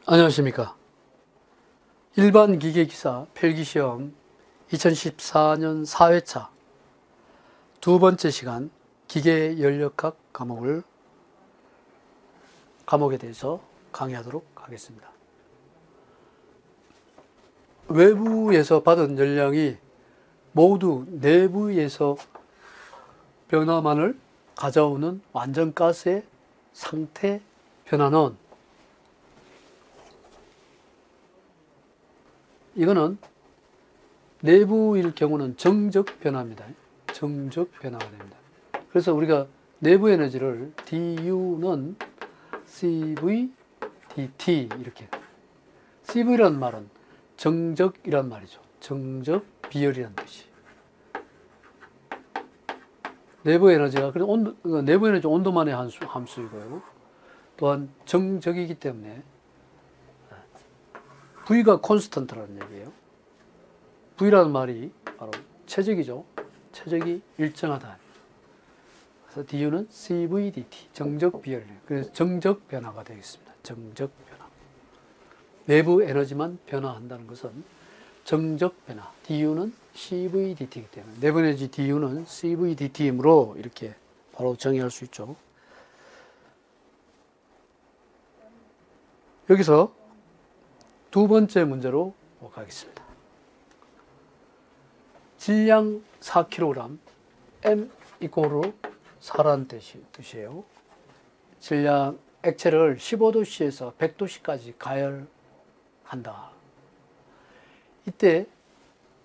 안녕하십니까. 일반 기계기사 필기시험 2014년 4회차 두 번째 시간 기계연력학 과목에 대해서 강의하도록 하겠습니다. 외부에서 받은 열량이 모두 내부에서 변화만을 가져오는 완전가스의 상태 변화는 이거는 내부일 경우는 정적 변화입니다. 정적 변화가 됩니다. 그래서 우리가 내부 에너지를 DU는 CV, DT 이렇게. CV라는 말은 정적이란 말이죠. 정적 비열이라는 뜻이. 내부 에너지가 내부 에너지 온도만의 함수이고요. 또한 정적이기 때문에 V가 콘스턴트라는 얘기예요. V라는 말이 바로 최적이죠. 최적이 일정하다. 그래서 DU는 CVDT, 정적 비열이에요. 그래서 정적 변화가 되겠습니다. 정적 변화. 내부 에너지만 변화한다는 것은 정적 변화. DU는 CVDT이기 때문에 내부 에너지 DU는 CVDT이므로 이렇게 바로 정의할 수 있죠. 여기서 두 번째 문제로 가겠습니다. 질량 4kg, M 이꼬르 4라는 뜻이에요. 질량 액체를 15도씨에서 100도씨까지 가열한다. 이때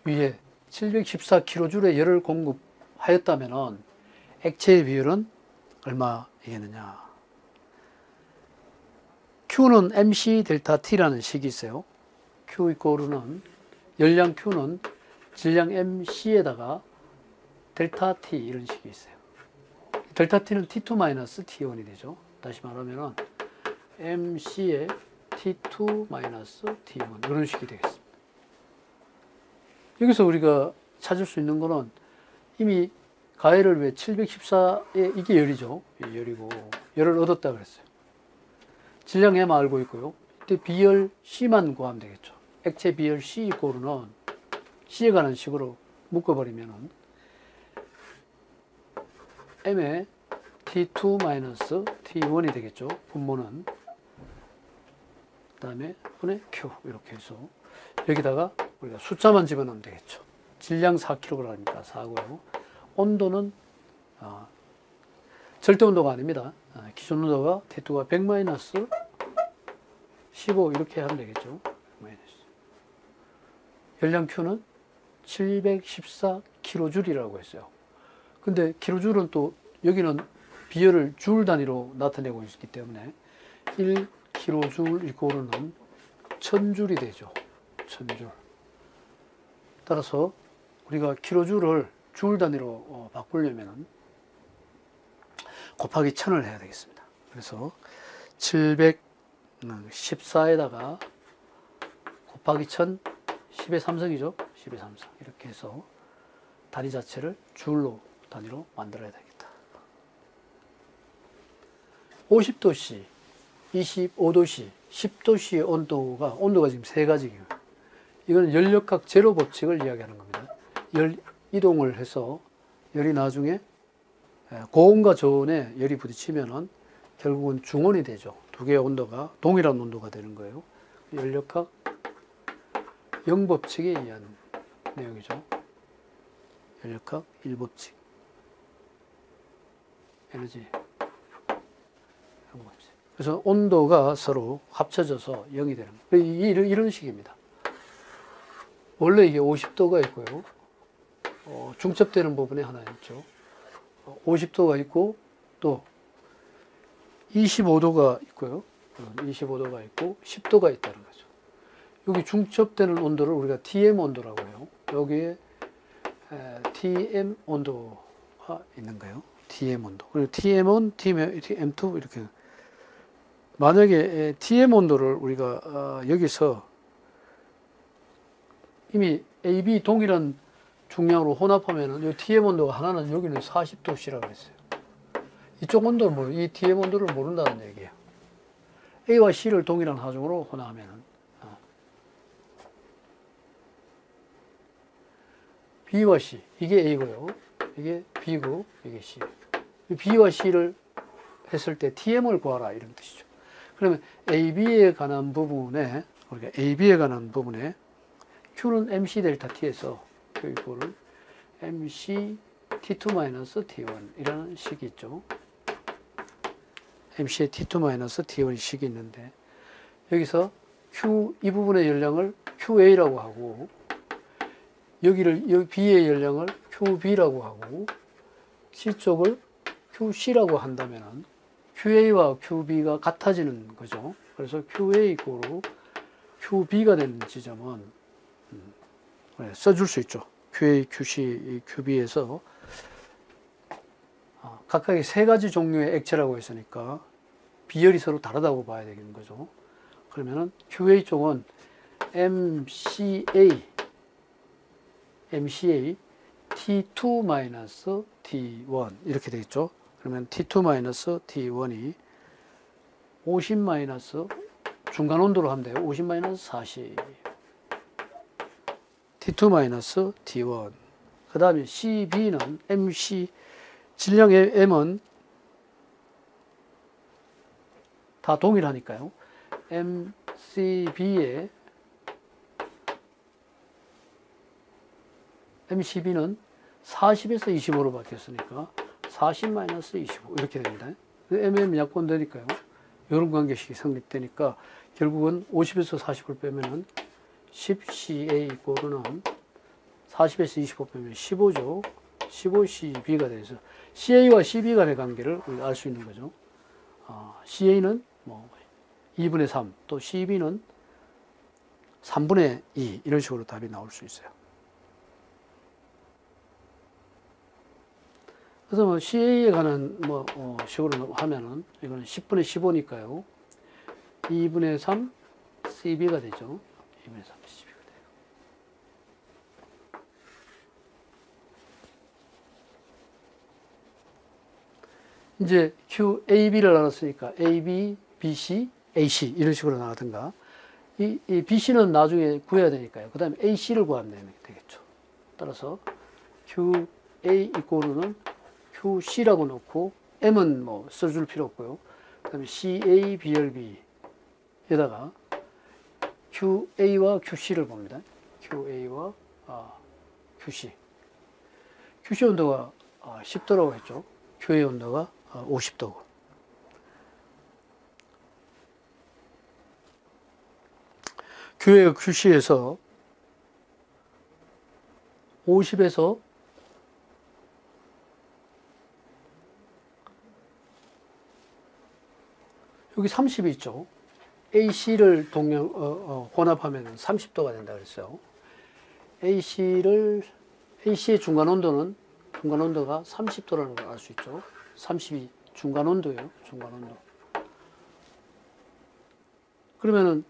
위에 714kJ의 열을 공급하였다면 액체의 비율은 얼마이겠느냐. Q는 MC 델타 T라는 식이 있어요. Q 이꼬르는 열량 Q는 질량 MC에다가 델타 T 이런 식이 있어요. 델타 T는 T2-T1이 되죠. 다시 말하면 MC에 T2-T1 이런 식이 되겠습니다. 여기서 우리가 찾을 수 있는 거는 이미 가열을 왜 714에 이게 열이죠. 열이고 열을 얻었다 그랬어요. 질량 M 알고 있고요. 이때 비열 C만 구하면 되겠죠. 액체 비열 C 이꼬르는 C에 관한 식으로 묶어버리면은 M에 T2-T1이 되겠죠. 분모는. 그 다음에 분의 Q 이렇게 해서 여기다가 우리가 숫자만 집어넣으면 되겠죠. 질량 4kg이니까 4고요. 온도는 절대 온도가 아닙니다. 기존 온도가 T2가 100-15 이렇게 하면 되겠죠. 열량 Q는 714kJ이라고 했어요. 근데 킬로줄은 또 여기는 비열을 줄 단위로 나타내고 있기 때문에 1kJ 이꼬르는 1000줄이 되죠. 1000줄. 따라서 우리가 킬로줄을 줄 단위로 바꾸려면 곱하기 1000을 해야 되겠습니다. 그래서 714에다가 곱하기 1000, 10의 3승이죠. 10의 3승. 이렇게 해서 단위 자체를 줄로 단위로 만들어야 되겠다. 50도씨, 25도씨, 10도씨의 온도가 지금 세 가지예요. 이거는 연력학 제로 법칙을 이야기하는 겁니다. 열 이동을 해서 열이 나중에 고온과 저온에 열이 부딪히면은 결국은 중온이 되죠. 두 개의 온도가 동일한 온도가 되는 거예요. 연력학 영법칙에 의한 내용이죠. 연력학 1법칙. 에너지 영법칙. 그래서 온도가 서로 합쳐져서 0이 되는 거예요. 이런 식입니다. 원래 이게 50도가 있고요. 중첩되는 부분에 하나 있죠. 50도가 있고 또 25도가 있고요. 25도가 있고 10도가 있다는 거죠. 여기 중첩되는 온도를 우리가 TM 온도라고 해요. 여기에 TM 온도가 있는 거예요. TM 온도. 그리고 TM1, TM2 이렇게. 만약에 TM 온도를 우리가 여기서 이미 AB 동일한 중량으로 혼합하면은 이 TM 온도가 하나는 여기는 40도씨라고 했어요. 이쪽 온도를 이 TM 온도를 모른다는 얘기예요. A와 C를 동일한 하중으로 혼합하면은 B와 C, 이게 A고요. 이게 B고 이게 C. B와 C를 했을 때 TM을 구하라 이런 뜻이죠. 그러면 AB에 관한 부분에 우리가 AB에 관한 부분에 Q는 MC 델타 T에서 Q 이꼴을 MC T2-T1 이라는 식이 있죠. MC의 T2-T1 식이 있는데 여기서 Q 이 부분의 연령을 QA라고 하고 여기 B의 연령을 QB라고 하고 C 쪽을 QC라고 한다면 QA와 QB가 같아지는 거죠. 그래서 QA 이꼴로 QB가 되는 지점은 써줄 수 있죠. QA, QC, QB에서 각각의 세 가지 종류의 액체라고 했으니까 비열이 서로 다르다고 봐야 되는 거죠. 그러면은 QA 쪽은 MCA T2-T1 이렇게 되겠죠. 그러면 T2-T1이 50- 중간 온도로 하면 돼요. 50-40 T2-T1. 그 다음에 CB는 MC 질량의 M은 다 동일하니까요. MCB는 40에서 25로 바뀌었으니까 40-25 이렇게 됩니다. MM 약분되니까요. 이런 관계식이 성립되니까 결국은 50에서 40을 빼면은 10CA 이꼴은 40에서 25 빼면 15죠. 15CB가 돼서 CA와 CB 간의 관계를 알 수 있는 거죠. CA는 뭐 2분의 3, 또 CB는 3분의 2 이런 식으로 답이 나올 수 있어요. 그래서 뭐 CA에 관한 식으로 하면은 이거는 10분의 15니까요. 2분의 3 CB가 되죠. 2분의 3 CB가 돼요. 이제 QAB를 알았으니까 AB, BC, AC 이런 식으로 나가든가 이 BC는 나중에 구해야 되니까요. 그 다음에 AC를 구하면 되겠죠. 따라서 QA 이꼴은 QC라고 놓고 M은 뭐 써줄 필요 없고요. 그 다음에 CA, BRB에다가 QA와 QC를 봅니다. QA와 QC. QC 온도가 10도라고 했죠. QA 온도가 50도고. QA와 QC에서 50에서 여기 30이 있죠. AC를 혼합하면 30도가 된다 그랬어요. AC의 중간 온도가 30도라는 걸 알 수 있죠. 30이 중간 온도예요. 중간 온도. 그러면은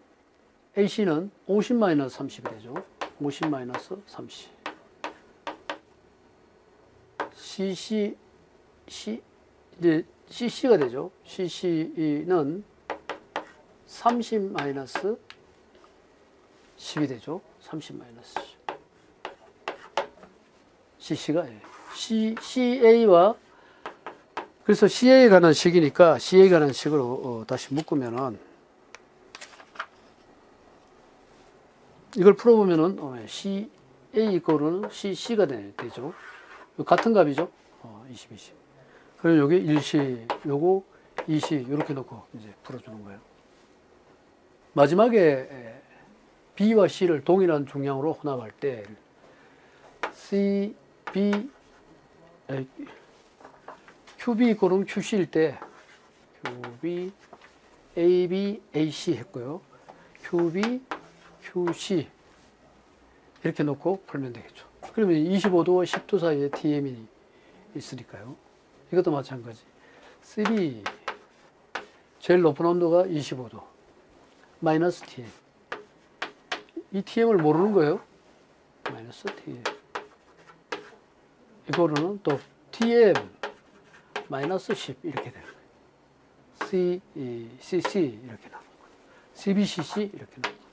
AC는 50-30이 되죠. 50-30. 이제 CC가 되죠. CC는 30-10이 되죠. 30-10. CC가 CA와 그래서 CA에 관한 식이니까 CA에 관한 식으로 다시 묶으면은 이걸 풀어보면은 CA 이꼴은 CC가 되죠. 같은 값이죠. 20, 20. 그럼 여기 1C, 요거 2C 이렇게 놓고 이제 풀어주는 거예요. 마지막에 B와 C를 동일한 중량으로 혼합할 때 QB 이꼴은 QC일 때 QB, AB, AC 했고요. QB, QC 이렇게 놓고 풀면 되겠죠. 그러면 25도와 10도 사이에 TM이 있으니까요. 이것도 마찬가지. CB 제일 높은 온도가 25도 마이너스 TM. 이 TM을 모르는 거예요. 마이너스 TM. 이거로는 또 TM 마이너스 10 이렇게 되는 거예요. CC 이렇게 나옵니다. CBCC 이렇게 나옵니다.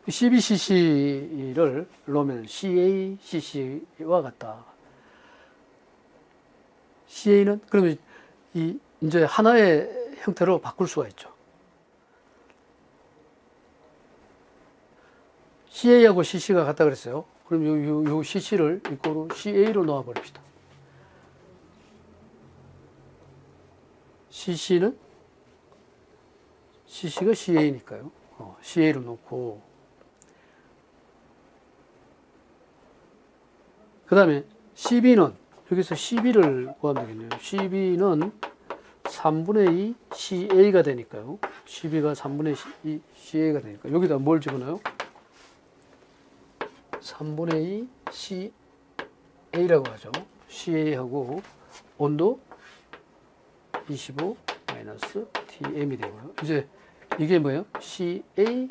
CBCC를 놓으면 CACC와 같다. CA는 그러면 이제 하나의 형태로 바꿀 수가 있죠. CA하고 CC가 같다 그랬어요. 그럼 요 CC를 이거로 CA로 놓아 버립시다. CC가 CA니까요. CA로 놓고 그 다음에 CB는 여기서 CB를 구하면 되겠네요. CB는 3분의 2 CA가 되니까요. CB가 3분의 2 CA가 되니까 여기다 뭘 집어넣어요? 3분의 2 CA라고 하죠. CA하고 온도 25 마이너스 TM이 되고요. 이제 이게 뭐예요? CA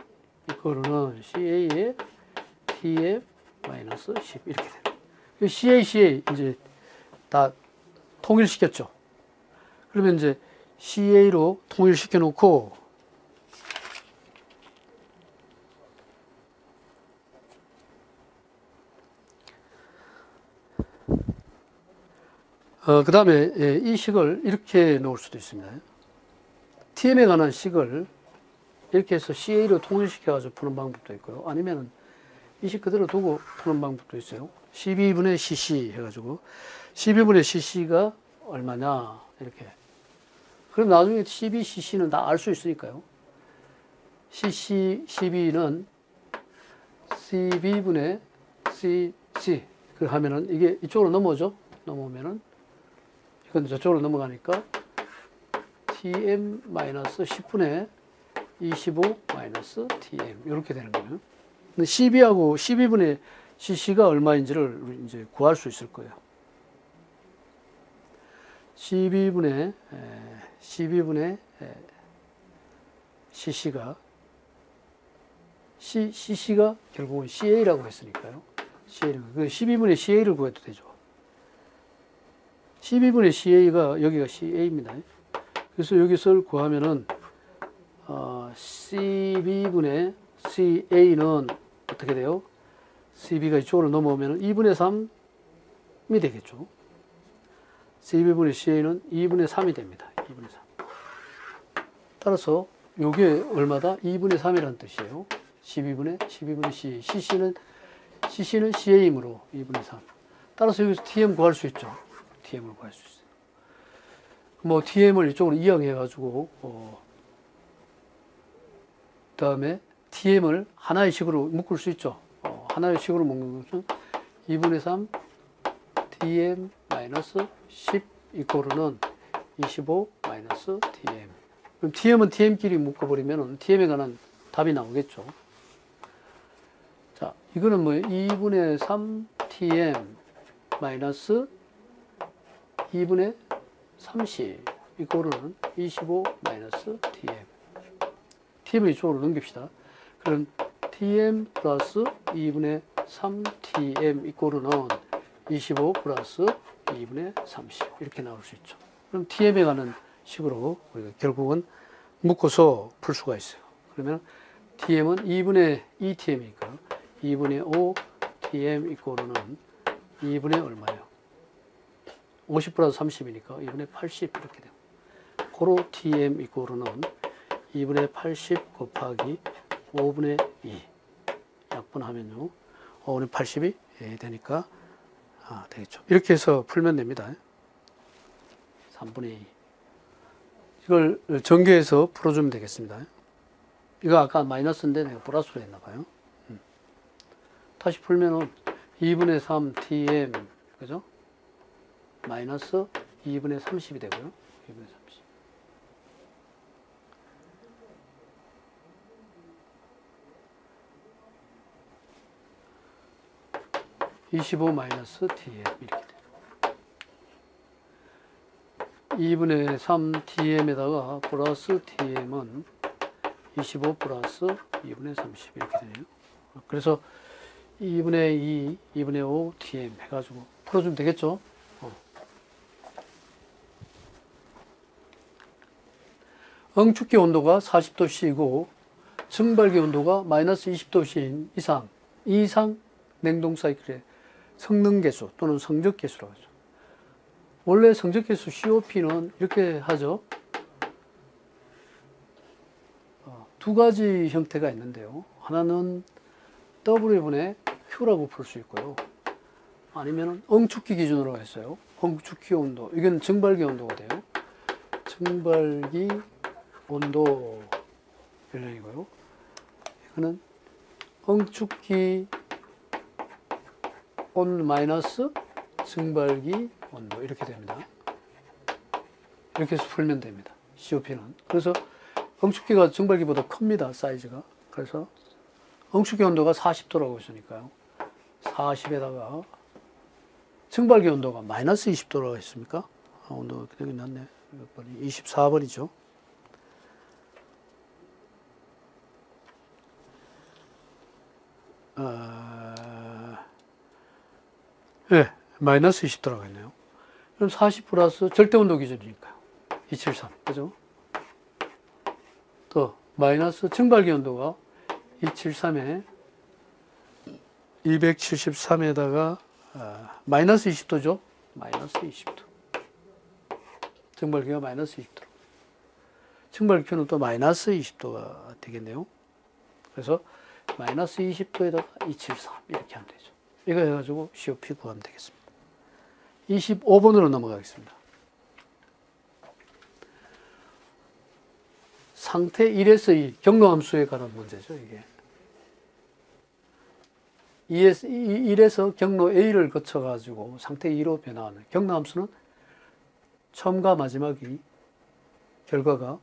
이거는 CA의 TM 마이너스 10 이렇게 돼요. CA 이제 다 통일시켰죠. 그러면 이제 CA로 통일시켜 놓고 그 다음에 이 식을 이렇게 놓을 수도 있습니다. TM에 관한 식을 이렇게 해서 CA로 통일시켜가지고 푸는 방법도 있고요. 아니면은 이 식 그대로 두고 푸는 방법도 있어요. 12분의 CC 해가지고 12분의 CC가 얼마냐 이렇게. 그럼 나중에 CBCC는 다 알 수 있으니까요. CB는 CB분의 CC 그 하면은 이게 이쪽으로 넘어오죠. 넘어오면은 이건 저쪽으로 넘어가니까 TM-10분의 25-TM 이렇게 되는 거예요. 근데 CB하고 12분의 CC가 얼마인지를 이제 구할 수 있을 거예요. 12분의 CC가 CC가 결국은 CA라고 했으니까요. 그 12분의 CA를 구해도 되죠. 12분의 CA가 여기가 CA입니다. 그래서 여기서 구하면은 CB분의 CA는 어떻게 돼요? CB가 이쪽으로 넘어오면 2분의 3이 되겠죠. CB분의 CA는 2분의 3이 됩니다. 2분의 3. 따라서 이게 얼마다? 2분의 3이라는 뜻이에요. 12분의 CA. CC는 CA이므로 2분의 3. 따라서 여기서 TM 구할 수 있죠. TM을 구할 수 있어요. 뭐 TM을 이쪽으로 이항해가지고 그다음에 TM을 하나의 식으로 묶을 수 있죠. 하나의 식으로 묶는 것은 2분의 3 TM 마이너스 10 이코르는 25 마이너스 TM. 그럼 TM은 TM끼리 묶어버리면 TM에 관한 답이 나오겠죠. 자, 이거는 뭐 2분의 3 TM 마이너스 2분의 30 이코르는 25 마이너스 TM. TM을 이쪽으로 넘깁시다. 그럼 TM 플러스 2분의 3TM 이코르는 25 플러스 2분의 30 이렇게 나올 수 있죠. 그럼 TM에 관한 식으로 우리가 결국은 묶어서 풀 수가 있어요. 그러면 TM은 2분의 2TM이니까 2분의 5TM 이코르는 2분의 얼마예요? 50 플러스 30이니까 2분의 80 이렇게 돼요. 고로 TM 이코르는 2분의 80 곱하기 5분의 2 약분하면요 5분의 80이 되니까 되겠죠. 이렇게 해서 풀면 됩니다. 3분의 2 이걸 전개해서 풀어주면 되겠습니다. 이거 아까 마이너스인데 내가 플러스로 했나 봐요. 다시 풀면은 2분의 3 TM 그죠? 마이너스 2분의 30이 되고요. 2분의 30. 25 마이너스 TM 이렇게 돼요. 2분의 3 TM에다가 플러스 TM은 25 플러스 2분의 30 이렇게 되네요. 그래서 2분의 2, 2분의 5 TM 해가지고 풀어주면 되겠죠. 응축기 온도가 40도씨이고 증발기 온도가 마이너스 20도씨인 이상 냉동 사이클의 성능계수 또는 성적계수라고 하죠. 원래 성적계수 COP는 이렇게 하죠. 두 가지 형태가 있는데요. 하나는 W분의 Q라고 풀 수 있고요. 아니면 응축기 기준으로 했어요. 응축기 온도. 이건 증발기 온도가 돼요. 증발기 온도 별량이고요. 이거는 응축기 온도 마이너스 증발기 온도 이렇게 됩니다. 이렇게 해서 풀면 됩니다. COP는. 그래서 응축기가 증발기보다 큽니다. 사이즈가. 그래서 응축기 온도가 40도라고 했으니까요. 40에다가 증발기 온도가 마이너스 20도라고 했습니까? 온도가 그냥 났네. 몇 번이? 24번이죠. 네, 마이너스 20도라고 했네요. 그럼 40 플러스 절대온도 기준이니까요. 273, 그죠? 또, 마이너스 증발기 온도가 273에 273에다가 마이너스 20도죠? 마이너스 20도. 증발기가 마이너스 20도. 증발기는 또 마이너스 20도가 되겠네요. 그래서 마이너스 20도에다가 273 이렇게 하면 되죠. 이거 해가지고 COP 구하면 되겠습니다. 25번으로 넘어가겠습니다. 상태 1에서 2 경로함수에 관한 문제죠. 이게 1에서 경로 A를 거쳐가지고 상태 2로 변화하는 경로함수는 처음과 마지막이 결과가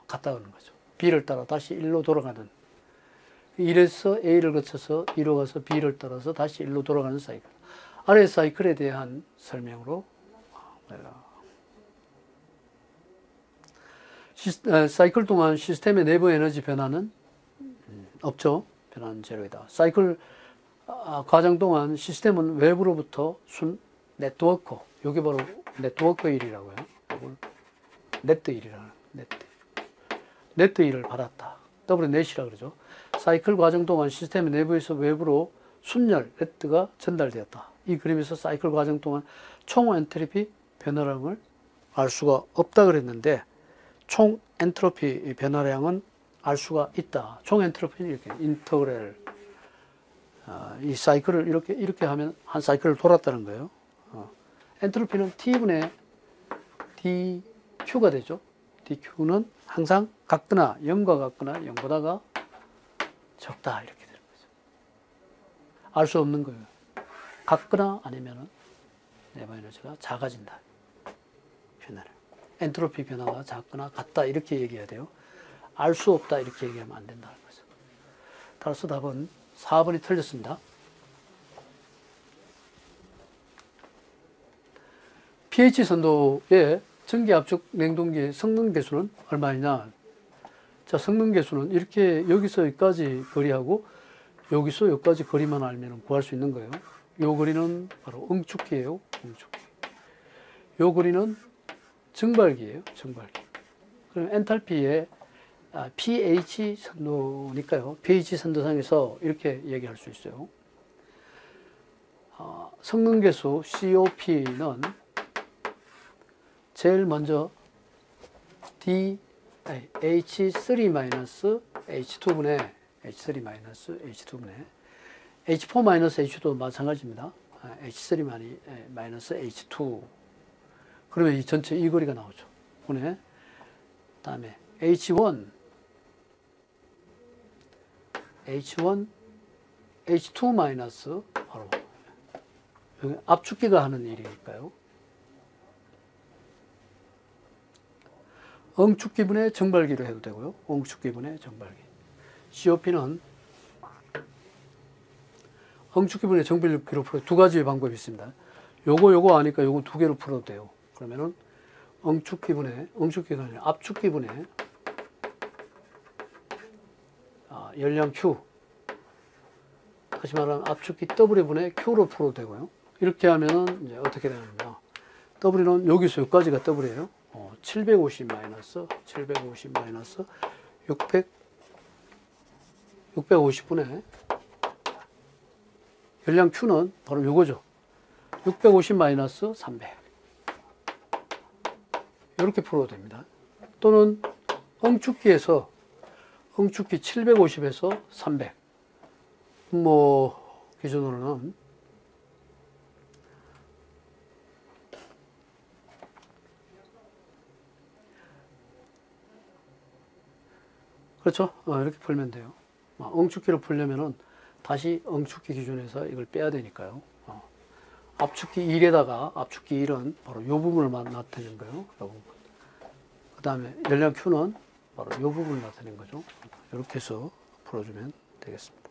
같다는 거죠. B를 따라 다시 1로 돌아가는 1에서 A를 거쳐서 2로 가서 B를 따라서 다시 1로 돌아가는 사이클. 아래 사이클에 대한 설명으로 사이클 동안 시스템의 내부 에너지 변화는 없죠. 변화는 제로이다. 사이클 과정 동안 시스템은 외부로부터 네트워크, 이게 바로 네트워크 일이라고요. 이걸 네트 일이라는 네트 일을 받았다. W 넷이라고 그러죠. 사이클 과정 동안 시스템의 내부에서 외부로 순열, 네트가 전달되었다. 이 그림에서 사이클 과정 동안 총 엔트로피 변화량을 알 수가 없다 그랬는데 총 엔트로피 변화량은 알 수가 있다. 총 엔트로피는 이렇게 인터그랄 이 사이클을 이렇게 하면 한 사이클을 돌았다는 거예요. 엔트로피는 T분의 DQ가 되죠. DQ는 항상 같거나 0과 같거나 0보다가 적다 이렇게 되는 거죠. 알 수 없는 거예요. 같거나 아니면은 내부 에너지가 작아진다. 변화를. 엔트로피 변화가 작거나 같다 이렇게 얘기해야 돼요. 알 수 없다 이렇게 얘기하면 안 된다는 거죠. 따라서 답은 4번이 틀렸습니다. pH 선도의 전기 압축 냉동기의 성능 계수는 얼마이냐? 자, 성능 계수는 이렇게 여기서 여기까지 거리하고 여기서 여기까지 거리만 알면 구할 수 있는 거예요. 요 거리는 바로 응축기예요. 응축기. 요 거리는 증발기예요. 증발기. 그럼 엔탈피의 pH 선도니까요. pH 선도상에서 이렇게 얘기할 수 있어요. 성능 계수 COP는 제일 먼저 H3-H2분의 H3-H2분의 H4-H2도 마찬가지입니다. H3-H2 그러면 이 전체 이 거리가 나오죠. 분의 다음에 H1 H2 바로 여기 압축기가 하는 일이니까요. 응축기분의 정발기로 해도 되고요. 응축기분의 정발기. COP는 응축기분의 정발기로 풀어 두 가지의 방법이 있습니다. 요거 아니까 요거 두 개로 풀어도 돼요. 그러면은 응축기가 아니라 압축기분의 열량 Q 다시 말하면 압축기 W분의 Q로 풀어도 되고요. 이렇게 하면은 이제 어떻게 되느냐. W는 여기서 여기까지가 W예요. 750 마이너스 750 마이너스 650분의 열량 Q는 바로 이거죠. 650 마이너스 300. 이렇게 풀어도 됩니다. 또는 응축기에서 응축기 750에서 300. 뭐 기준으로는 그렇죠? 이렇게 풀면 돼요. 응축기를 풀려면은 다시 응축기 기준에서 이걸 빼야 되니까요. 압축기 1에다가 압축기 1은 바로 이 부분을 나타내는 거예요. 이 부분. 그 다음에 열량 Q는 바로 이 부분을 나타내는 거죠. 이렇게 해서 풀어주면 되겠습니다.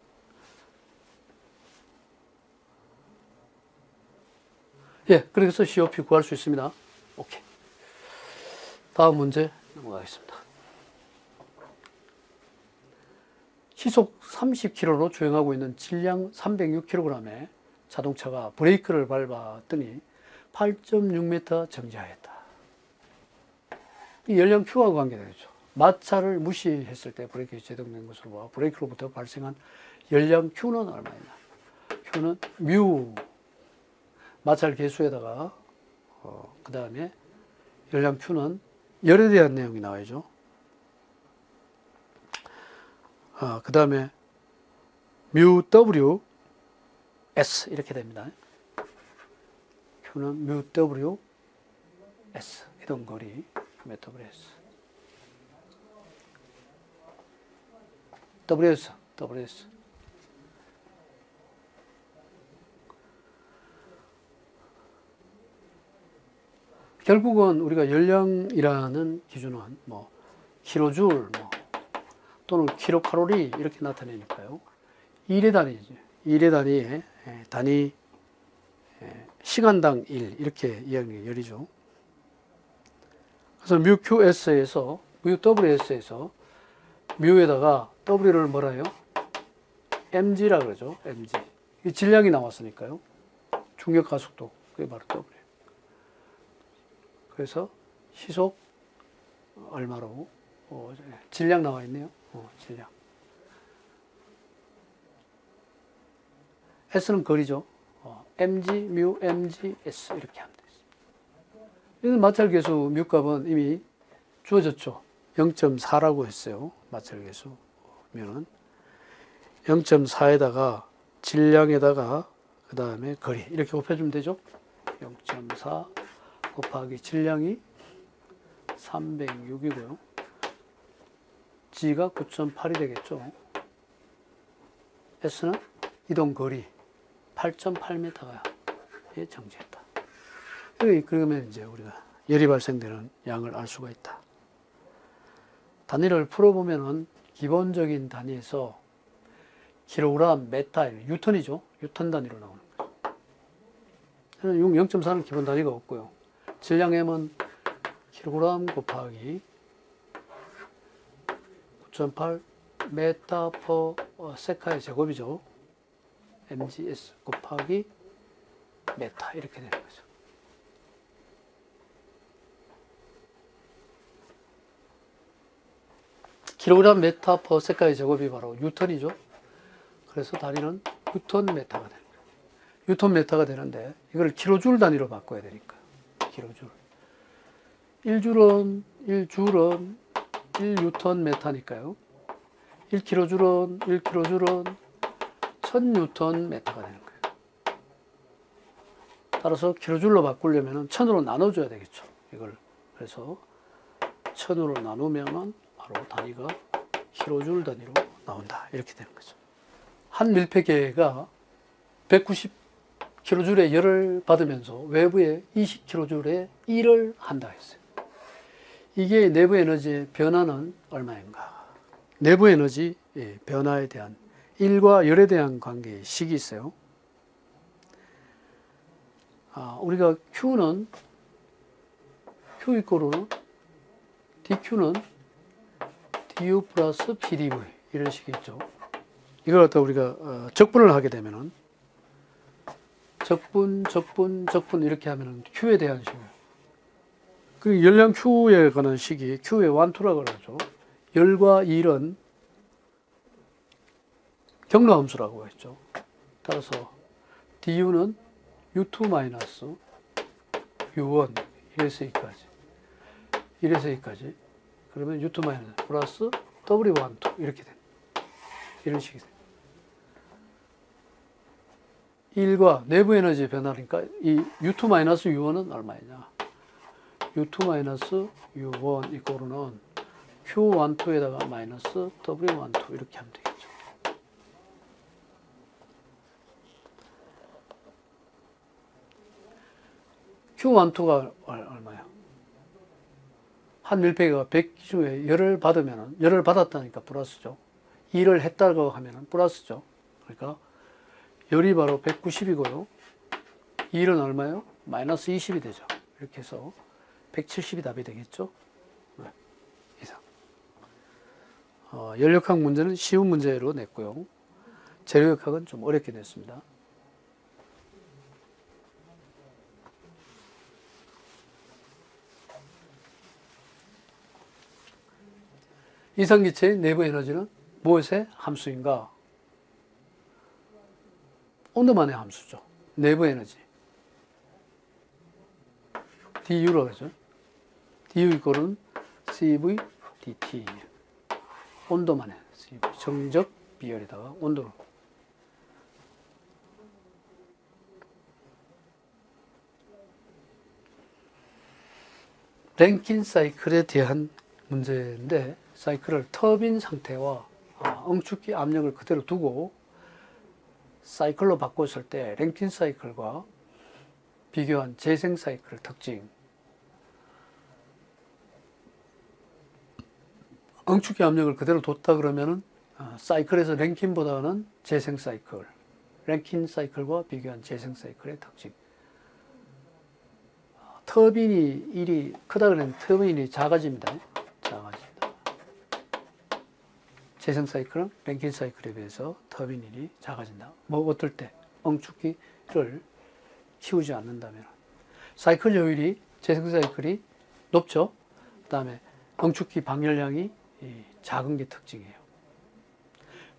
예, 그래서 COP 구할 수 있습니다. 오케이. 다음 문제 넘어가겠습니다. 시속 30km로 주행하고 있는 질량 306kg의 자동차가 브레이크를 밟았더니 8.6m 정지하였다. 이 열량 Q와 관계되죠. 마찰을 무시했을 때 브레이크가 제동된 것으로 봐. 브레이크로부터 발생한 열량 Q는 얼마냐? Q는 뮤 마찰 계수에다가 그 다음에 열량 Q는 열에 대한 내용이 나와야죠. 그 다음에 뮤 W S 이렇게 됩니다. Q는 뮤 W S 이동 거리 뮤 W S WS WS 결국은 우리가 열량이라는 기준은 뭐 킬로줄 또는 킬로칼로리 이렇게 나타내니까요. 1의 단위죠. 1의 단위에 단위 시간당 1 이렇게 이야기가 열이죠. 그래서 뮤 QS에서 뮤 WS에서 뮤에다가 W를 뭐라 해요? mg라 그러죠. mg. 이 질량이 나왔으니까요. 중력 가속도 그게 바로 W. 그래서 시속 얼마로 질량 나와 있네요. 질량. S는 거리죠. mg, 뮤, mg, s 이렇게 하면 되겠습니다. 이건 마찰 계수 뮤 값은 이미 주어졌죠. 0.4라고 했어요. 마찰 계수 뮤는 0.4에다가 질량에다가 그 다음에 거리 이렇게 곱해주면 되죠. 0.4 곱하기 질량이 306이고요. G가 9.8이 되겠죠. S는 이동 거리 8.8m가 정지했다. 그러면 이제 우리가 열이 발생되는 양을 알 수가 있다. 단위를 풀어보면은 기본적인 단위에서 킬로그램, 메타, 뉴턴이죠. 뉴턴 단위로 나오는 거죠. 0.4는 기본 단위가 없고요. 질량 M은 킬로그램 곱하기 9.8 메타 퍼 세카의 제곱이죠. mgs 곱하기 메타 이렇게 되는 거죠. 킬로그램 메타 퍼 세카의 제곱이 바로 뉴턴이죠. 그래서 단위는 뉴턴 메타가 되는 거예요. 뉴턴 메타가 되는데 이걸 킬로줄 단위로 바꿔야 되니까 킬로줄. 1줄은 1뉴턴 메타니까요. 1kg줄은 1000뉴턴 메타가 되는 거예요. 따라서 킬로줄로 바꾸려면 1000으로 나눠줘야 되겠죠. 이걸 그래서 1000으로 나누면 바로 단위가 킬로줄 단위로 나온다. 이렇게 되는 거죠. 한 밀폐계가 190kJ의 열을 받으면서 외부에 20kJ의 일을 한다 했어요. 이게 내부 에너지의 변화는 얼마인가? 내부 에너지 변화에 대한 일과 열에 대한 관계의 식이 있어요. 우리가 Q는 Q 이꼬르는 DQ는 DU 플러스 PdV 이런 식이 있죠. 이걸 갖다 우리가 적분을 하게 되면은 적분 이렇게 하면은 Q에 대한 식이에요. 그 열량 Q에 관한 식이 Q의 1, 2라고 그러죠. 열과 일은 경로함수라고 했죠. 따라서 du는 u2 마이너스 u1 1에서 2까지 1에서 2까지 그러면 u2 마이너스 플러스 w1, 2 이렇게 됩니다. 이런 식이 됩니다. 1과 내부 에너지 변화니까 이 u2 마이너스 u1은 얼마이냐? u2 마이너스 u1 이꼴은 q1, 2에다가 마이너스 w1, 2 이렇게 하면 되겠죠. q1, 2가 얼마야? 한 밀폐기가 100기중에 열을 받으면 열을 받았다니까 플러스죠. 일을 했다고 하면 플러스죠. 그러니까 열이 바로 190이고요. 일은 얼마요? 마이너스 20이 되죠. 이렇게 해서 170이 답이 되겠죠. 네, 이상. 연력학 문제는 쉬운 문제로 냈고요. 재료역학은 좀 어렵게 냈습니다. 이상기체의 내부 에너지는 무엇의 함수인가? 온도만의 함수죠. 내부 에너지. du라고 하죠. du 이꼴은 cv dt. 온도만의 cv. 정적 비열에다가 온도를. 랭킨 사이클에 대한 문제인데, 사이클을 터빈 상태와 응축기 압력을 그대로 두고 사이클로 바꿨을 때 랭킨 사이클과 비교한 재생 사이클 특징. 응축기 압력을 그대로 뒀다 그러면은 사이클에서 랭킨보다는 재생 사이클, 랭킨 사이클과 비교한 재생 사이클의 특징. 터빈이 일이 크다 그러면 터빈이 작아집니다. 작아집니다. 재생 사이클은 랭킨 사이클에 비해서 터빈 일이 작아진다. 뭐 어떨 때? 응축기를 키우지 않는다면. 사이클 효율이 재생 사이클이 높죠. 그 다음에 응축기 방열량이 작은 게 특징이에요.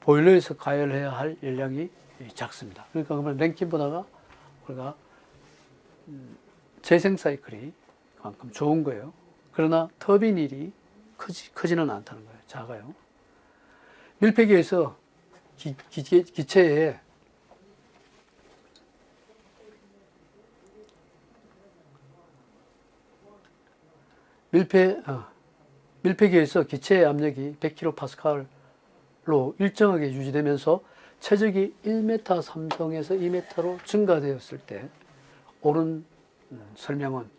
보일러에서 가열해야 할 열량이 작습니다. 그러니까 그러면 랭킨보다가 우리가 재생 사이클이 그만큼 좋은 거예요. 그러나 터빈 일이 크지는 않다는 거예요. 작아요. 밀폐기에서 기체에 밀폐기에서 기체의 압력이 100kPa로 일정하게 유지되면서 최적이 1m 삼성에서 2m로 증가되었을 때 옳은 설명은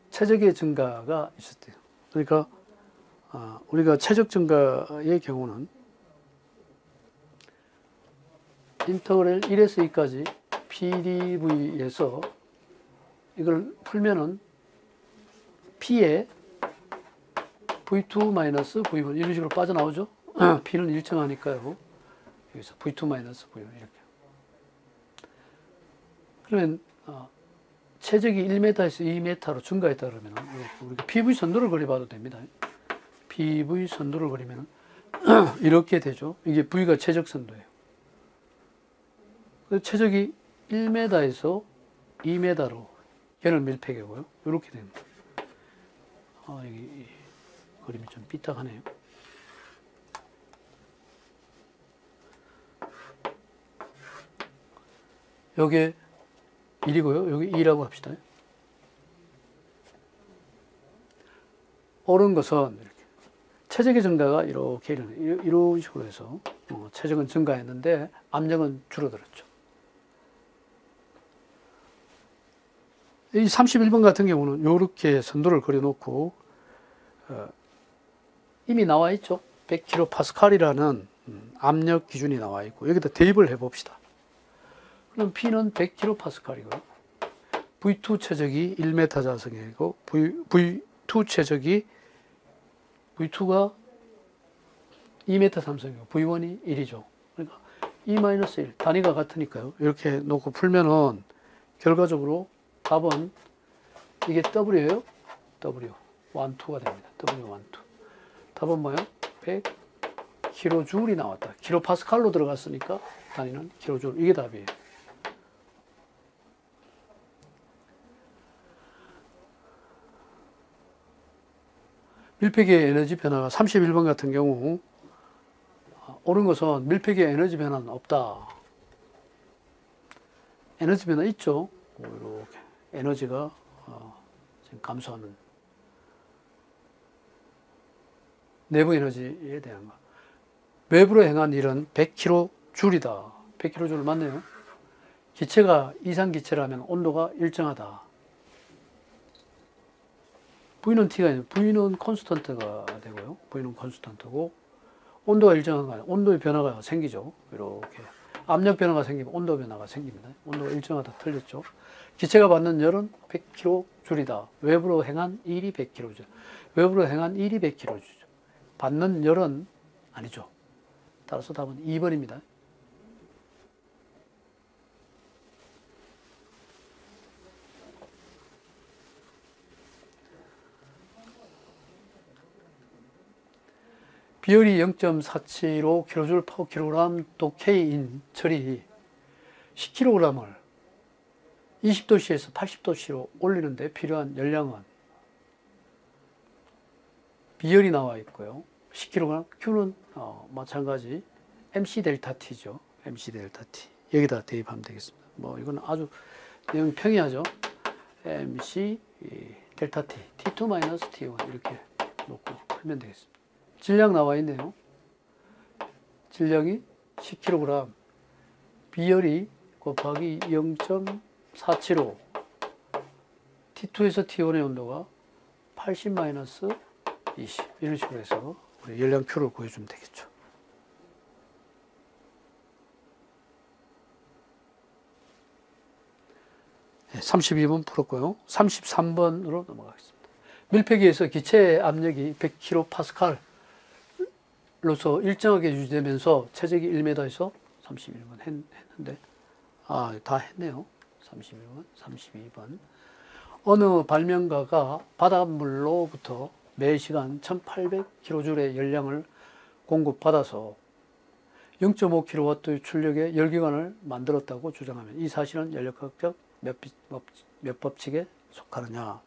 최적의 증가가 있었대요. 그러니까 우리가 최적 증가의 경우는 인터그럴 1에서 2까지 PdV에서 이걸 풀면은 P에 V2-V1 이런 식으로 빠져나오죠. P는 일정하니까요. 여기서 V2-V1 이렇게. 그러면 최적이 1m에서 2m로 증가했다 그러면 우리가 PV 선도를 그려봐도 됩니다. PV 선도를 그리면 이렇게 되죠. 이게 V가 최적 선도예요. 최적이 1m에서 2m로 얘는 밀폐기고요. 이렇게 됩니다. 이 그림이 좀 삐딱하네요. 여기 1이고요. 여기 2라고 합시다. 옳은 것은 이렇게 최적의 증가가 이렇게 이런 식으로 해서 최적은 증가했는데 압력은 줄어들었죠. 이 31번 같은 경우는 이렇게 선도를 그려놓고 이미 나와 있죠. 100kPa이라는 압력 기준이 나와 있고 여기다 대입을 해봅시다. 그럼 P는 100kPa이고요. V2 최적이 1m 자성이고 V2 최적이 V2가 2m 삼성이고 V1이 1이죠. 그러니까 2-1 단위가 같으니까요. 이렇게 놓고 풀면은 결과적으로 답은 이게 W예요. W 1, 2가 됩니다. W 1, 2. 답은 뭐예요? 100kJ이 나왔다. 킬로파스칼로 들어갔으니까 단위는 킬로줄. 이게 답이에요. 밀폐기의 에너지 변화가 31번 같은 경우 옳은 것은 밀폐기의 에너지 변화는 없다. 에너지 변화 있죠. 이렇게 에너지가 지금 감소하는 내부 에너지에 대한 거. 외부로 행한 일은 100kJ이다. 100kJ 맞네요. 기체가 이상기체라면 온도가 일정하다. V는 T가 아니고 V는 콘스턴트가 되고요. V는 콘스턴트고 온도가 일정한 거 아니에요. 온도의 변화가 생기죠. 이렇게 압력 변화가 생기면 온도 변화가 생깁니다. 온도가 일정하다 틀렸죠. 기체가 받는 열은 100kJ이다. 외부로 행한 일이 100kJ. 외부로 행한 일이 100kJ. 받는 열은 아니죠. 따라서 답은 2번입니다. 비열이 0.475kJ/kg 독해인 철이 10kg을 20도씨에서 80도씨로 올리는데 필요한 열량은 비열이 나와 있고요. 10kg, Q는 마찬가지 MC 델타 T죠. MC 델타 T. 여기다 대입하면 되겠습니다. 뭐 이거는 아주 내용 평이하죠. MC 델타 T, T2 T1 이렇게 놓고 풀면 되겠습니다. 질량 나와 있네요. 질량이 10kg, 비열이 곱하기 0.475, T2에서 T1의 온도가 80-20 이런 식으로 해서 우리 열량 Q를 구해주면 되겠죠. 네, 32번 풀었고요. 33번으로 넘어가겠습니다. 밀폐기에서 기체의 압력이 100kPa 로서 일정하게 유지되면서 최적이 1m에서 31번 했는데 다 했네요. 31번, 32번. 어느 발명가가 바닷물로부터 매시간 1800kJ의 열량을 공급받아서 0.5kW의 출력의 열기관을 만들었다고 주장하면 이 사실은 연력학적 몇 법칙에 속하느냐?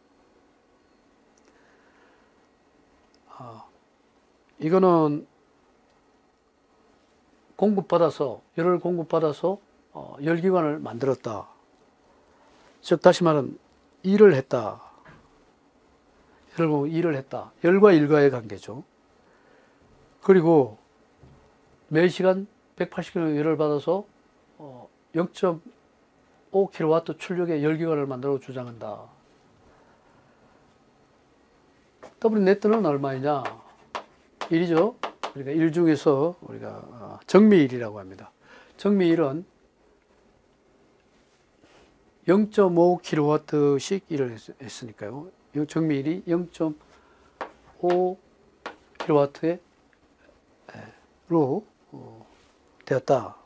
이거는 열을 공급받아서 열기관을 만들었다. 즉 다시 말하면 일을 했다. 일을 했다. 열과 일과의 관계죠. 그리고 매시간 180kg 열을 받아서 0.5kW 출력의 열기관을 만들어 주장한다. W 네트는 얼마이냐? 1이죠. 그러니까 1 중에서 우리가 정미일이라고 합니다. 정미일은 0.5kW씩 일을 했으니까요. 정미일이 0.5kW로 되었다.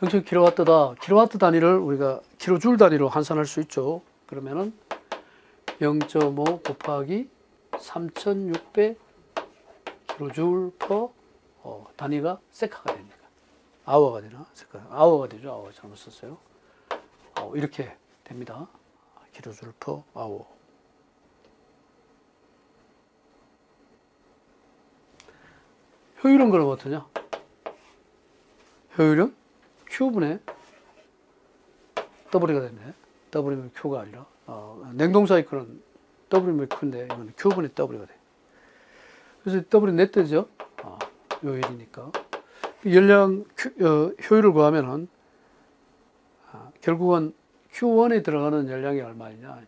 0.kW다. 킬로와트 단위를 우리가 킬로줄 단위로 환산할 수 있죠. 그러면은 0.5 곱하기 3600 킬로줄 퍼 단위가 세카가 됩니다. 아워가 되나? 세카. 아워가 되죠. 아워 잘못 썼어요. 이렇게 됩니다. 킬로줄 퍼 아워. 효율은 그럼 어떠냐? 효율은 Q분의 W가 됐네. W면 Q가 아니라 냉동 사이클은 W면 Q인데 이건 Q분의 W가 돼. 그래서 W 네트죠. 요일이니까 열량 효율을 구하면은 결국은 Q1에 들어가는 열량이 얼마냐?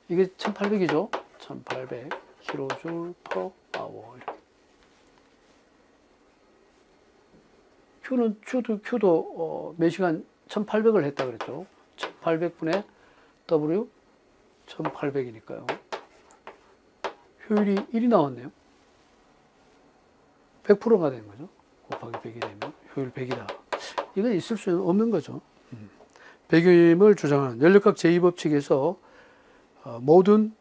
이게 1800이죠. 1800 kJ/h 이렇게. Q도 매시간 1800을 했다 그랬죠. 1800분의 W 1800이니까요. 효율이 1이 나왔네요. 100%가 되는 거죠. 곱하기 100이 되면 효율 100이다. 이건 있을 수 없는 거죠. 백유임을 주장하는 연력학 제2법칙에서 모든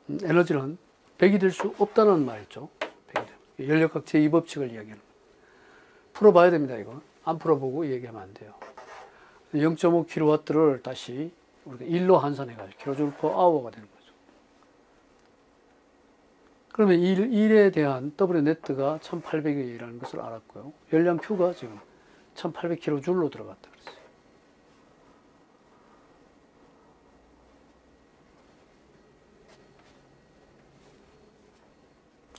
에너지는 100이 될 수 없다는 말이죠. 연력학 제2법칙을 이야기하는 거예요. 풀어봐야 됩니다. 이거 안 풀어보고 얘기하면 안 돼요. 0.5kW를 다시 우리가 1로 환산해가지고 킬로줄 퍼 아워가 되는 거죠. 그러면 1에 대한 W 네트가 1800이라는 것을 알았고요. 열량 Q가 지금 1800kJ로 들어갔다 그랬어요.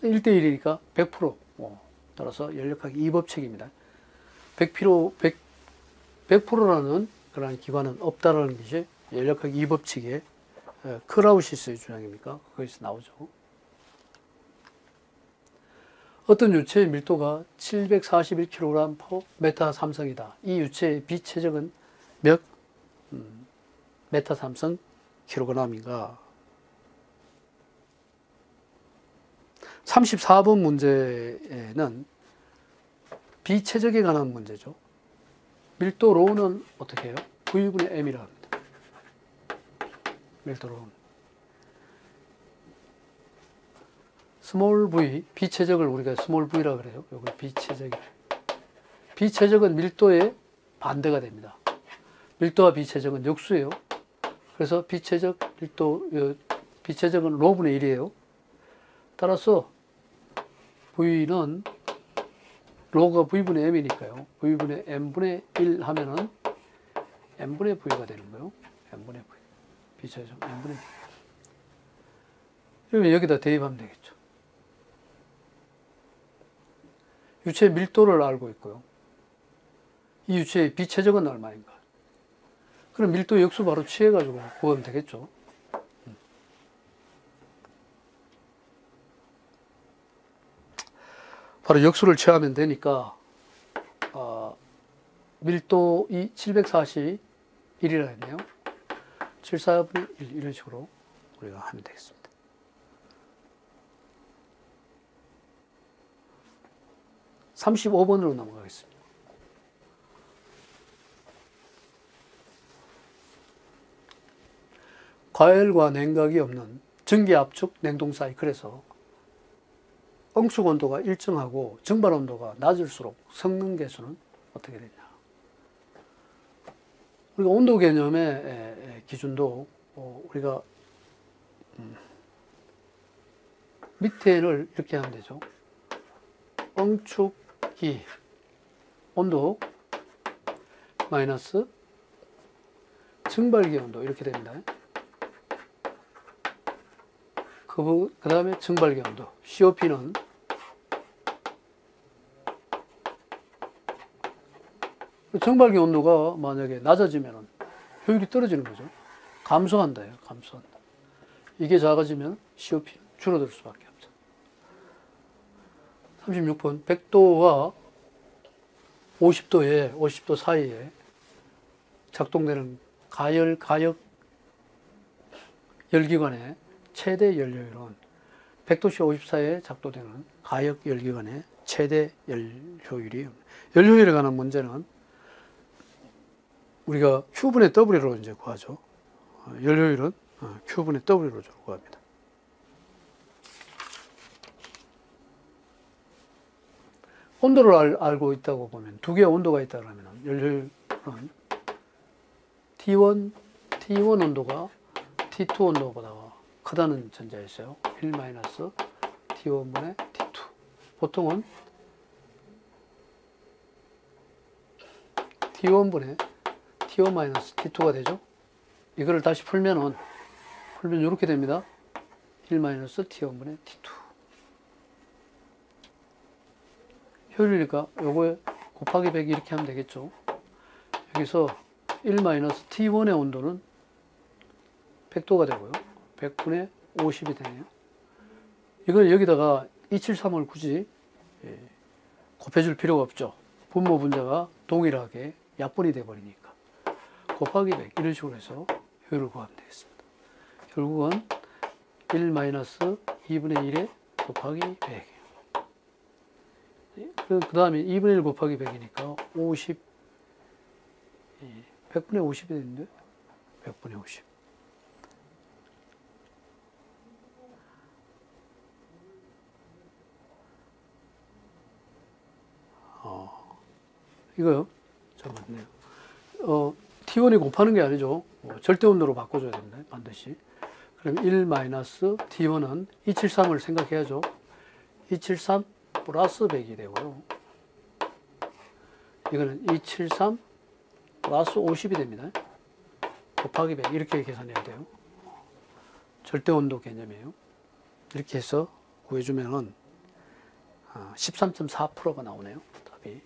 (1대1이니까) 100%. 따라서 연력학 2법칙입니다. 100%라는 그런 기관은 없다라는 것이 연력학 2법칙의 크라우시스의 주장입니까? 거기서 나오죠. 어떤 유체의 밀도가 741kg per 메타 삼성이다. 이 유체의 비체적은 몇 메타 삼성 킬로그램인가? 34번 문제에는 비체적에 관한 문제죠. 밀도 로우는 어떻게 해요? V분의 M이라 합니다. 밀도 로우는. 스몰 v, 비체적을 우리가 스몰 v라 그래요. 요걸 비체적이래. 비체적은 밀도의 반대가 됩니다. 밀도와 비체적은 역수예요. 그래서 비체적 밀도, 비체적은 로분의 1이에요. 따라서 v는 로가 v분의 m이니까요. v분의 m분의 1 하면은 m분의 v가 되는 거예요. m분의 v. 비체적 m분의 v. 그러면 여기다 대입하면 되겠죠. 유체의 밀도를 알고 있고요. 이 유체의 비체적은 얼마인가? 그럼 밀도 역수 바로 취해가지고 구하면 되겠죠. 바로 역수를 취하면 되니까 밀도 이 741이라 했네요. 7,4분의 1 이런 식으로 우리가 하면 되겠습니다. (35번으로) 넘어가겠습니다. 과열과 냉각이 없는 전기압축 냉동 사이클에서 응축 온도가 일정하고 증발 온도가 낮을수록 성능 개수는 어떻게 되냐. 우리가 온도 개념의 기준도 우리가 밑에를 이렇게 하면 되죠. 응축기 온도 마이너스 증발기 온도 이렇게 됩니다. 그 다음에 증발기 온도 COP는 증발기 온도가 만약에 낮아지면 효율이 떨어지는 거죠. 감소한다요. 감소한다. 이게 작아지면 COP는 줄어들 수밖에 없죠. 36번 100도와 50도 사이에 작동되는 가역 열기관의 최대 연료율은 100도씨 54에 작동되는 가역 열기관의 최대 연료율이 연료율에 관한 문제는 우리가 Q분의 W로 이제 구하죠. 연료율은 Q분의 W로 구합니다. 온도를 알고 있다고 보면 두 개의 온도가 있다 그러면 연료율은 T1 온도가 T2 온도보다 크다는 전제였어요. 1-T1분의 T2. 보통은 T1분의 T1-T2가 되죠. 이거를 다시 풀면 이렇게 됩니다. 1-T1분의 T2. 효율이니까 요거에 곱하기 100 이렇게 하면 되겠죠. 여기서 1-T1의 온도는 100도가 되고요. 100분의 50이 되네요. 이걸 여기다가 273을 굳이 곱해줄 필요가 없죠. 분모 분자가 동일하게 약분이 돼버리니까. 곱하기 100 이런 식으로 해서 효율을 구하면 되겠습니다. 결국은 1-2분의 1에 곱하기 100. 그 다음에 2분의 1 곱하기 100이니까 100분의 50이 되는데 100분의 50. 이거요? 잠깐만요. T1이 곱하는 게 아니죠. 절대 온도로 바꿔줘야 됩니다. 반드시. 그럼 1 마이너스 T1은 273을 생각해야죠. 273 플러스 100이 되고요. 이거는 273 플러스 50이 됩니다. 곱하기 100 이렇게 계산해야 돼요. 절대 온도 개념이에요. 이렇게 해서 구해주면은 13.4%가 나오네요. 답이.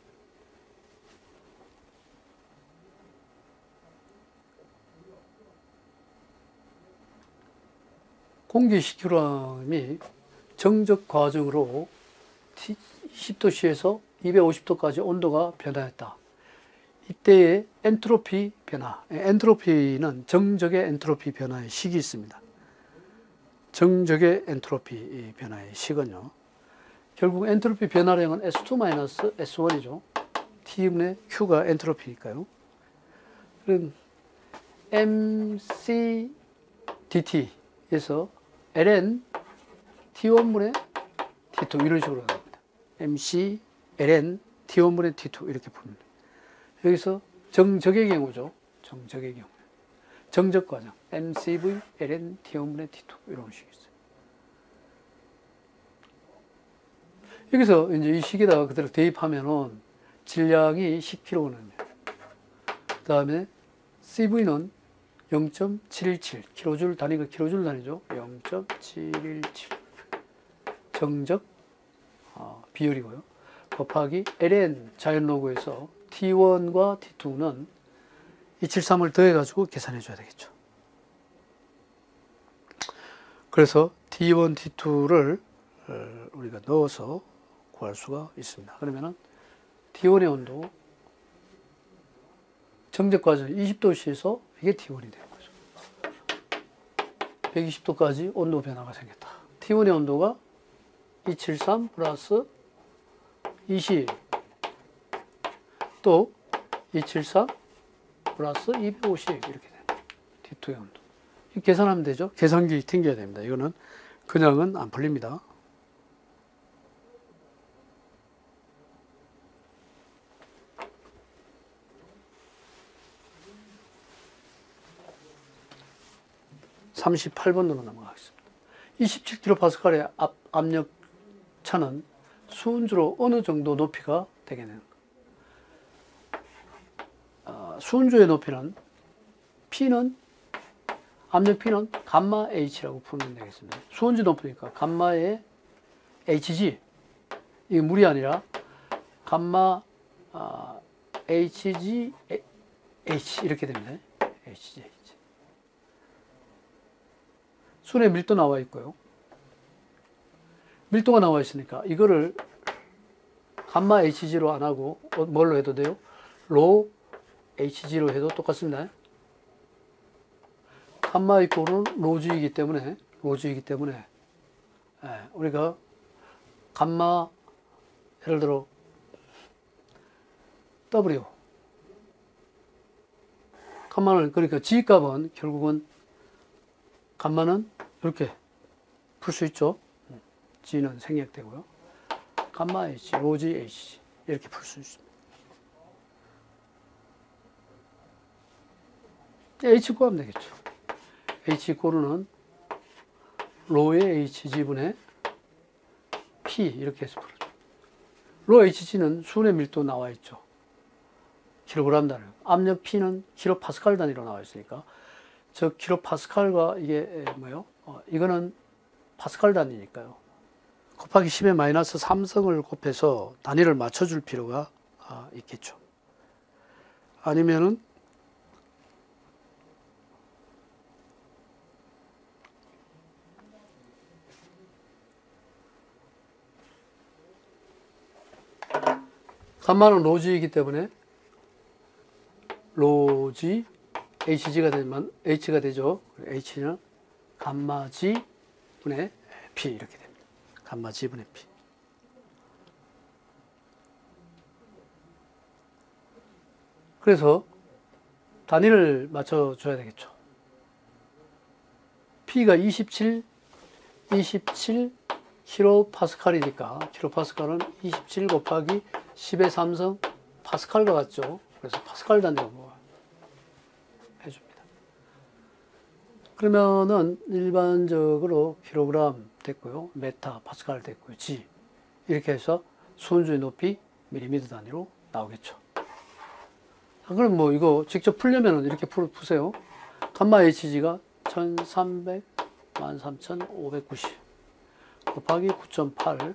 공기 10kg이 정적 과정으로 20도씨에서 250도까지 온도가 변화했다. 이때의 엔트로피 변화, 엔트로피는 정적의 엔트로피 변화의 식이 있습니다. 정적의 엔트로피 변화의 식은요, 결국 엔트로피 변화량은 S2-S1이죠. T분의 Q가 엔트로피니까요. 그럼 MC DT에서 ln T1분의 T2 이런 식으로 나옵니다. MC ln T1분의 T2 이렇게 풉니다. 여기서 정적의 경우죠. 정적의 경우. 정적 과정. MCV ln T1분의 T2 이런 식이 있어요. 여기서 이제 이 식에다가 그대로 대입하면은 질량이 10kg거든요. 그 다음에 CV는 0.717 킬로줄 단위가 킬로줄 단위죠. 0.717 정적 비율이고요. 곱하기 ln 자연로그에서 T1과 T2는 273을 더해가지고 계산해 줘야 되겠죠. 그래서 T1, T2를 우리가 넣어서 구할 수가 있습니다. 그러면은 T1의 온도 정적 과정 20도씨에서 이게 T1이 되는 거죠. 120도까지 온도 변화가 생겼다. T1의 온도가 273 플러스 20, 또 273 플러스 250 이렇게 됩니다. T2의 온도. 계산하면 되죠. 계산기 튕겨야 됩니다. 이거는 그냥은 안 풀립니다. (38번으로) 넘어가겠습니다. 27kPa의 압력차는 수은주로 어느 정도 높이가 되겠네요. 수은주의 높이는 P는 압력 P는 감마 H라고 풀면 되겠습니다. 수은주 높이니까 감마의 HG, 이게 물이 아니라 감마 HG H 이렇게 됩니다. HG H. 순의 밀도 나와 있고요. 밀도가 나와 있으니까 이거를 감마 HG로 안 하고 뭘로 해도 돼요? 로 HG로 해도 똑같습니다. 감마 이꼴은 로주이기 때문에 우리가 감마 예를 들어 W 감마는 그러니까 G 값은 결국은 감마는 이렇게 풀 수 있죠. G는 생략되고요. 감마 H, 로지 H 이렇게 풀 수 있습니다. H 구하면 되겠죠. H 고르는 로의 HG분의 P 이렇게 해서 풀어줘. 로 HG는 수은의 밀도 나와 있죠. 킬로그램 단위. 압력 P는 킬로파스칼 단위로 나와 있으니까 저 킬로파스칼과 이게 뭐요? 이거는 파스칼 단위니까요. 곱하기 10의 마이너스 3성을 곱해서 단위를 맞춰줄 필요가 있겠죠. 아니면은 감마는 로지이기 때문에 로지 HG가 되면 H가 되죠. H는 감마 G 분의 P 이렇게 됩니다. 감마 G 분의 P. 그래서 단위를 맞춰줘야 되겠죠. P가 27 킬로파스칼이니까 킬로파스칼은 27 곱하기 10의 3성 파스칼과 같죠. 그래서 파스칼 단위로 해줍니다. 그러면은 일반적으로 킬로그램 됐고요. 메타 파스칼 됐고요. G 이렇게 해서 수은주의 높이 밀리미터 단위로 나오겠죠. 그럼 뭐 이거 직접 풀려면 이렇게 푸세요. 감마 HG가 1300 13590 곱하기 9.8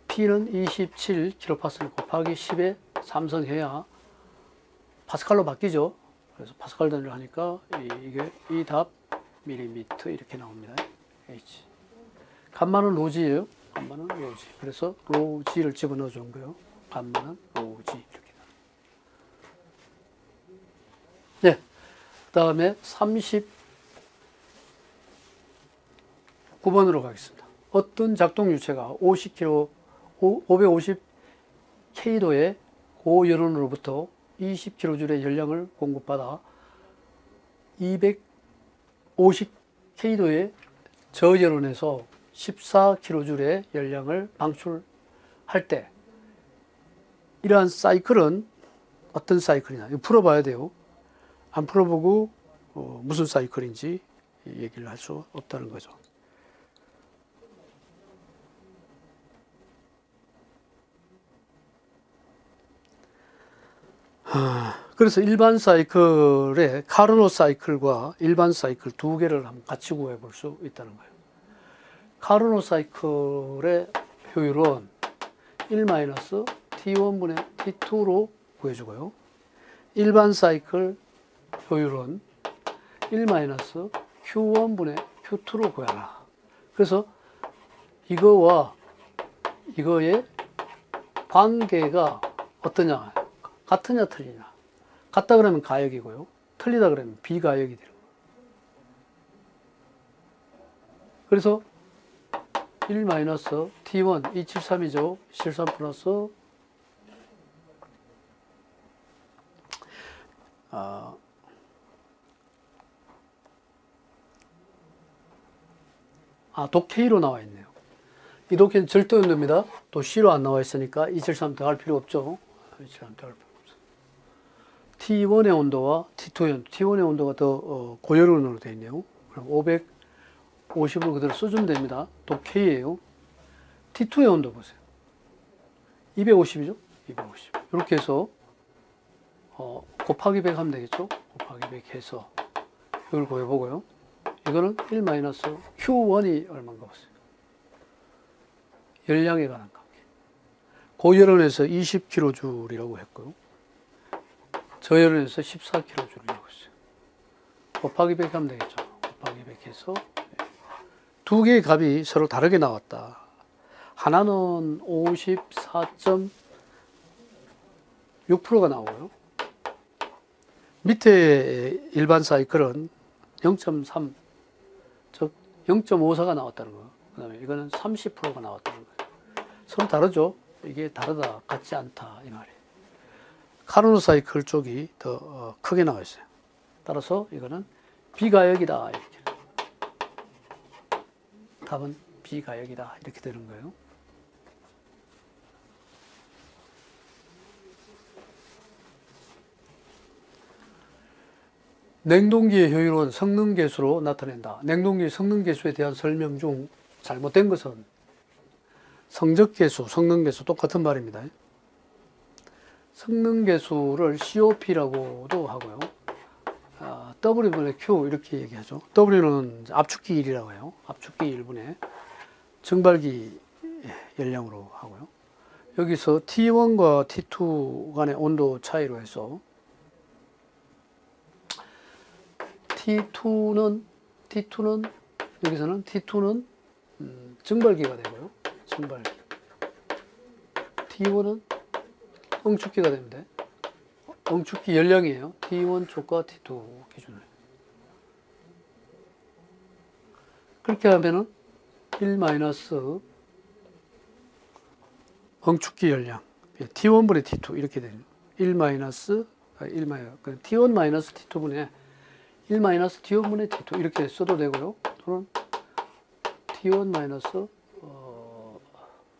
P는 27 킬로파스칼 곱하기 10의 3성 해야 파스칼로 바뀌죠. 그래서 파스칼 단위로 하니까 이 답 밀리미터 이렇게 나옵니다. H. 감마는 로지예요. 감마는 로지. 그래서 로지를 집어넣어 준 거예요. 감마는 로지 이렇게. 네. 그다음에 39번으로 가겠습니다. 어떤 작동 유체가 550K도의 고열원으로부터 20kJ의 열량을 공급받아 250K도의 저열원에서 14kJ의 열량을 방출할 때 이러한 사이클은 어떤 사이클이냐? 이거 풀어봐야 돼요. 안 풀어보고 무슨 사이클인지 얘기를 할 수 없다는 거죠. 그래서 일반 사이클의 카르노 사이클과 일반 사이클 두 개를 한번 같이 구해 볼 수 있다는 거예요. 카르노 사이클의 효율은 1-T1분의 T2로 구해주고요. 일반 사이클 효율은 1-Q1분의 Q2로 구해라. 그래서 이거와 이거의 관계가 어떠냐? 같으냐 틀리냐? 같다 그러면 가역이고요. 틀리다 그러면 비가역이 되는 거예요. 그래서 1-T1 273이죠. 73 플러스 독K로 나와 있네요. 이 독K는 절대 온도입니다. 또 C로 안 나와 있으니까 273 더할 필요 없죠. 273 더할 필요 없어. T1의 온도와 T2의 온도, T1의 온도가 더 고열온으로 되어 있네요. 그럼 550으로 그대로 써주면 됩니다. 독K예요. T2의 온도 보세요. 250이죠? 250. 이렇게 해서 곱하기 100 하면 되겠죠? 곱하기 100 해서 이걸 구해보고요. 이거는 1-Q1이 얼마인가 보세요. 열량에 관한 관계. 고열원에서 20kJ이라고 했고요. 저열원에서 14kJ이라고 했어요. 곱하기 100 하면 되겠죠. 곱하기 100 해서 두 개의 값이 서로 다르게 나왔다. 하나는 54.6%가 나오고요. 밑에 일반 사이클은 0.3, 즉 0.54가 나왔다는 거예요. 그 다음에 이거는 30%가 나왔다는 거예요. 서로 다르죠? 이게 다르다, 같지 않다 이 말이에요. 카르노 사이클 쪽이 더 크게 나와 있어요. 따라서 이거는 비가역이다 이렇게. 답은 비가역이다 이렇게 되는 거예요. 냉동기의 효율은 성능계수로 나타낸다. 냉동기의 성능계수에 대한 설명 중 잘못된 것은 성적계수, 성능계수 똑같은 말입니다. 성능계수를 COP라고도 하고요. W분의 Q 이렇게 얘기하죠. W는 압축기 1이라고 해요. 압축기 1분의 증발기 열량으로 하고요. 여기서 T1과 T2 간의 온도 차이로 해서 T2는 여기서는 T2는 증발기가 되고요. 증발기. T1은 응축기가 됩니다. 응축기 열량이에요. T1 쪽과 T2 기준으로. 그렇게 하면은 1 응축기 열량 T1분의 T2 이렇게 되는 1 그 T1 마이너스 T2분의 1 마이너스 T1분의 T2 이렇게 써도 되고요. 또는 T1 마이너스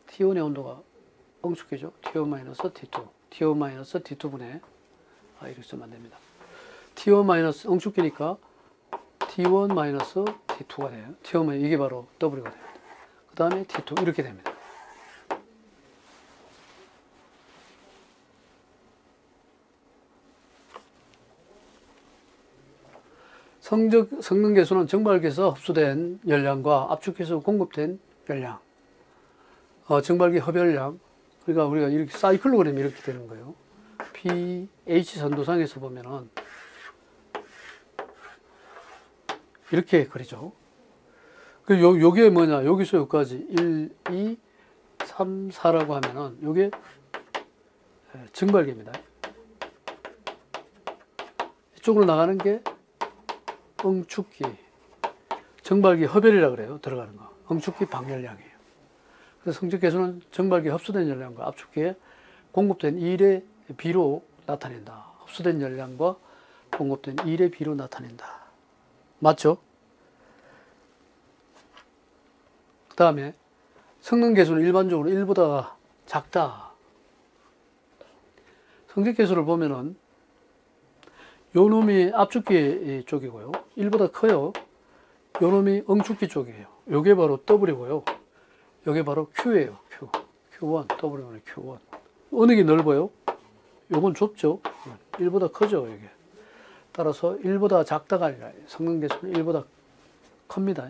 T1의 온도가 응축기죠. T1 마이너스 T2, T1 마이너스 T2분의 이렇게 쓰면 됩니다. T1 마이너스 응축기니까 T1 마이너스 T2가 돼요. T1 이게 바로 W가 됩니다. 그 다음에 T2 이렇게 됩니다. 성능계수는 정발기에서 흡수된 열량과 압축기에서 공급된 열량, 정발기 흡열량, 그러니까 우리가 이렇게 사이클로 그리면 이렇게 되는 거예요. pH 선도상에서 보면은 이렇게 그리죠. 요게 뭐냐, 여기서 여기까지 1, 2, 3, 4라고 하면은 요게 정발기입니다. 이쪽으로 나가는 게 응축기, 정발기 흡열이라고 그래요. 들어가는 거. 응축기 방열량이에요. 그래서 성적계수는 정발기에 흡수된 열량과 압축기에 공급된 일의 비로 나타낸다. 흡수된 열량과 공급된 일의 비로 나타낸다. 맞죠? 그 다음에 성능계수는 일반적으로 1보다 작다. 성적계수를 보면은 요 놈이 압축기 쪽이고요. 1보다 커요. 요 놈이 응축기 쪽이에요. 요게 바로 W고요. 요게 바로 Q예요. Q. Q1, W는 Q1. 어느 게 넓어요? 요건 좁죠. 1보다 크죠, 이게. 따라서 1보다 작다가 아니라 성능계수는 1보다 큽니다.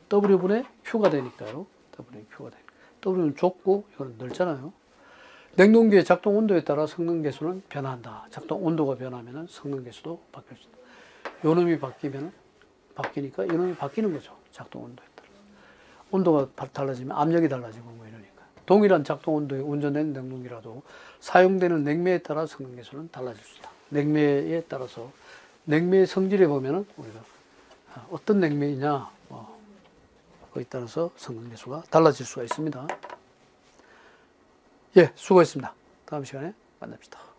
W분의 Q가 되니까요. W분의 Q가 되니까. W는 좁고 이거는 넓잖아요. 냉동기의 작동 온도에 따라 성능계수는 변한다. 작동 온도가 변하면 성능계수도 바뀔 수 있다. 요 놈이 바뀌니까 이 놈이 바뀌는 거죠. 작동 온도에 따라. 온도가 달라지면 압력이 달라지고 뭐 이러니까. 동일한 작동 온도에 운전된 냉동기라도 사용되는 냉매에 따라 성능계수는 달라질 수 있다. 냉매에 따라서 냉매의 성질에 보면은 우리가 어떤 냉매이냐 거기에 따라서 성능계수가 달라질 수가 있습니다. 예, 수고했습니다. 다음 시간에 만납시다.